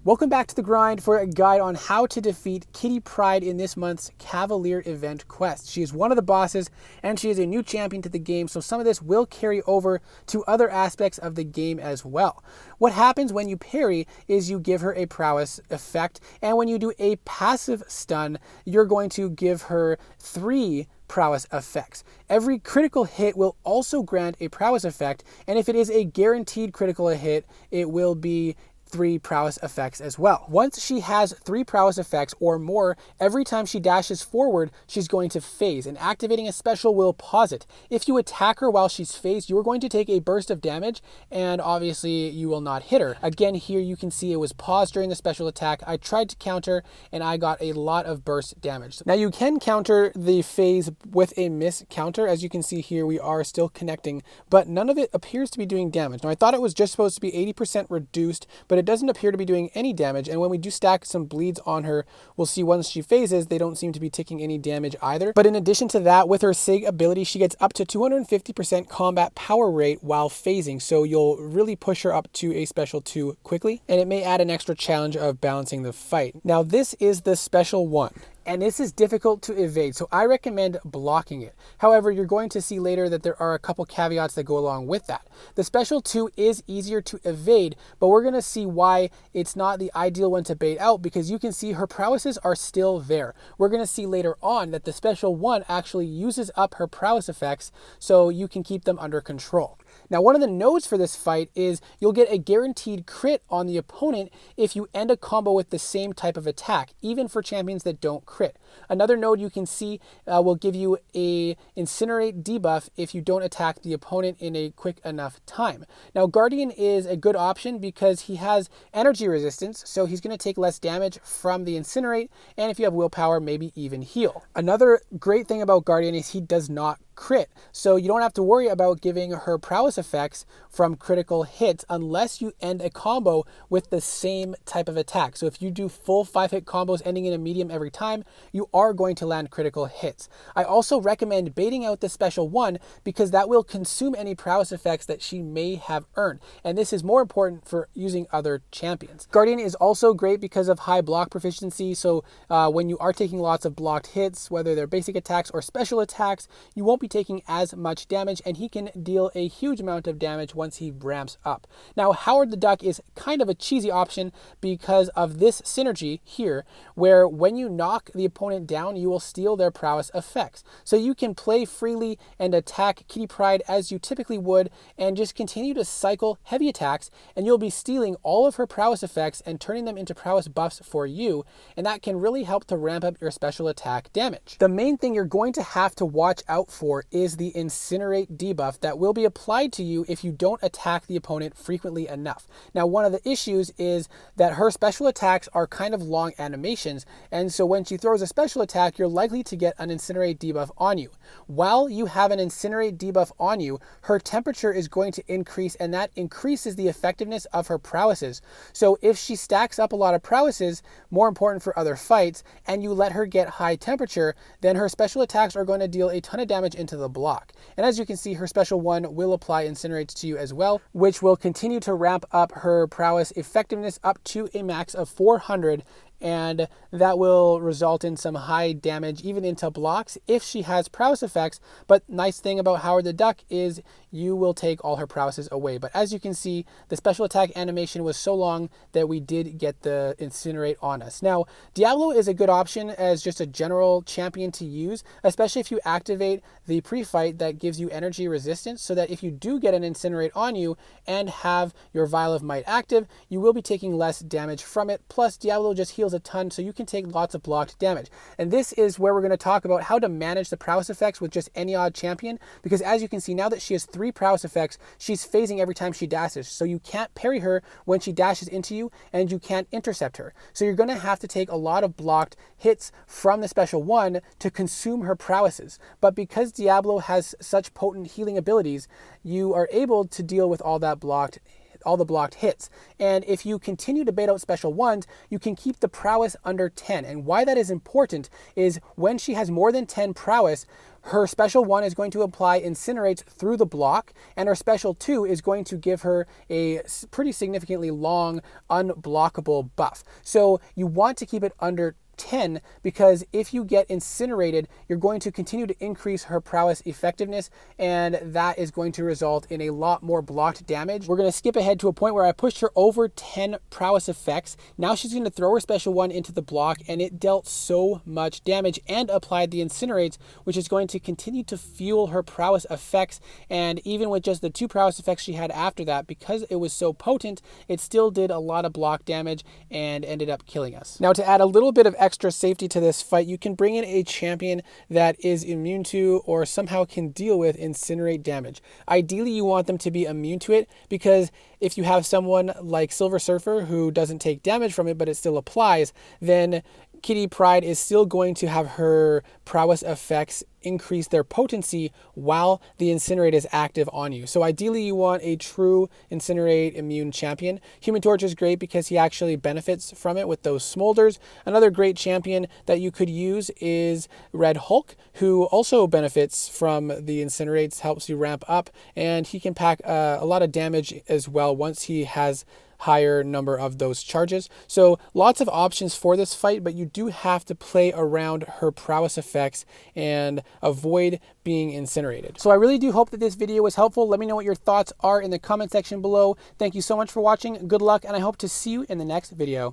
Welcome back to The Grind for a guide on how to defeat Kitty Pryde in this month's Cavalier event quest. She is one of the bosses and she is a new champion to the game, so some of this will carry over to other aspects of the game as well. What happens when you parry is you give her a prowess effect, and when you do a passive stun, you're going to give her 3 prowess effects. Every critical hit will also grant a prowess effect, and if it is a guaranteed critical hit, it will be 3 prowess effects as well. Once she has 3 prowess effects or more, every time she dashes forward, she's going to phase, and activating a special will pause it. If you attack her while she's phased, you're going to take a burst of damage, and obviously you will not hit her. Again, here you can see it was paused during the special attack. I tried to counter, and I got a lot of burst damage. Now you can counter the phase with a miss counter. As you can see here, we are still connecting, but none of it appears to be doing damage. Now I thought it was just supposed to be 80% reduced, but it doesn't appear to be doing any damage, and when we do stack some bleeds on her, we'll see once she phases, they don't seem to be taking any damage either. But in addition to that, with her SIG ability, she gets up to 250% combat power rate while phasing, so you'll really push her up to a special 2 quickly, and it may add an extra challenge of balancing the fight. Now this is the special 1. And this is difficult to evade, so I recommend blocking it. However, you're going to see later that there are a couple caveats that go along with that. The special 2 is easier to evade, but we're going to see why it's not the ideal one to bait out, because you can see her prowesses are still there. We're going to see later on that the special 1 actually uses up her prowess effects, so you can keep them under control. Now, one of the nodes for this fight is you'll get a guaranteed crit on the opponent if you end a combo with the same type of attack, even for champions that don't crit. Another node you can see will give you a incinerate debuff if you don't attack the opponent in a quick enough time. Now, Guardian is a good option because he has energy resistance, so he's going to take less damage from the incinerate, and if you have willpower, maybe even heal. Another great thing about Guardian is he does not crit, so you don't have to worry about giving her prowess effects from critical hits unless you end a combo with the same type of attack. So if you do full 5-hit combos ending in a medium every time, you are going to land critical hits. I also recommend baiting out the special 1 because that will consume any prowess effects that she may have earned, and this is more important for using other champions. Guardian is also great because of high block proficiency, so when you are taking lots of blocked hits, whether they're basic attacks or special attacks, you won't be taking as much damage, and he can deal a huge amount of damage once he ramps up. Now, Howard the Duck is kind of a cheesy option because of this synergy here, where when you knock the opponent down, you will steal their prowess effects. So you can play freely and attack Kitty Pryde as you typically would, and just continue to cycle heavy attacks, and you'll be stealing all of her prowess effects and turning them into prowess buffs for you, and that can really help to ramp up your special attack damage. The main thing you're going to have to watch out for is the incinerate debuff that will be applied to you if you don't attack the opponent frequently enough. Now, one of the issues is that her special attacks are kind of long animations, and so when she throws a special attack, you're likely to get an incinerate debuff on you. While you have an incinerate debuff on you, her temperature is going to increase, and that increases the effectiveness of her prowesses. So if she stacks up a lot of prowesses, more important for other fights, and you let her get high temperature, then her special attacks are going to deal a ton of damage into the block. And as you can see, her special 1 will apply incinerates to you as well, which will continue to ramp up her prowess effectiveness up to a max of 400, and that will result in some high damage even into blocks if she has prowess effects. But nice thing about Howard the Duck is you will take all her prowesses away. But as you can see, the special attack animation was so long that we did get the incinerate on us. Now, Diablo is a good option as just a general champion to use, especially if you activate the pre-fight that gives you energy resistance, so that if you do get an incinerate on you and have your Vial of Might active, you will be taking less damage from it. Plus, Diablo just heals a ton, so you can take lots of blocked damage. And this is where we're going to talk about how to manage the prowess effects with just any odd champion, because as you can see, now that she has 3 prowess effects, she's phasing every time she dashes, so you can't parry her when she dashes into you, and you can't intercept her. So you're going to have to take a lot of blocked hits from the special 1 to consume her prowesses. But because Diablo has such potent healing abilities, you are able to deal with all that blocked all the blocked hits. And if you continue to bait out special ones, you can keep the prowess under 10. And why that is important is when she has more than 10 prowess, her special 1 is going to apply incinerates through the block, and her special 2 is going to give her a pretty significantly long unblockable buff. So you want to keep it under 10, because if you get incinerated, you're going to continue to increase her prowess effectiveness, and that is going to result in a lot more blocked damage. We're going to skip ahead to a point where I pushed her over 10 prowess effects. Now she's going to throw her special 1 into the block, and it dealt so much damage and applied the incinerates, which is going to continue to fuel her prowess effects. And even with just the 2 prowess effects she had after that, because it was so potent, it still did a lot of block damage and ended up killing us. Now, to add a little bit of extra safety to this fight, you can bring in a champion that is immune to or somehow can deal with incinerate damage. Ideally, you want them to be immune to it, because if you have someone like Silver Surfer who doesn't take damage from it but it still applies, then Kitty Pryde is still going to have her prowess effects increase their potency while the incinerate is active on you. So ideally you want a true incinerate immune champion. Human Torch is great because he actually benefits from it with those smolders. Another great champion that you could use is Red Hulk, who also benefits from the incinerates, helps you ramp up, and he can pack a lot of damage as well once he has higher number of those charges. So lots of options for this fight, but you do have to play around her prowess effects and avoid being incinerated. So I really do hope that this video was helpful. Let me know what your thoughts are in the comment section below. Thank you so much for watching. Good luck, and I hope to see you in the next video.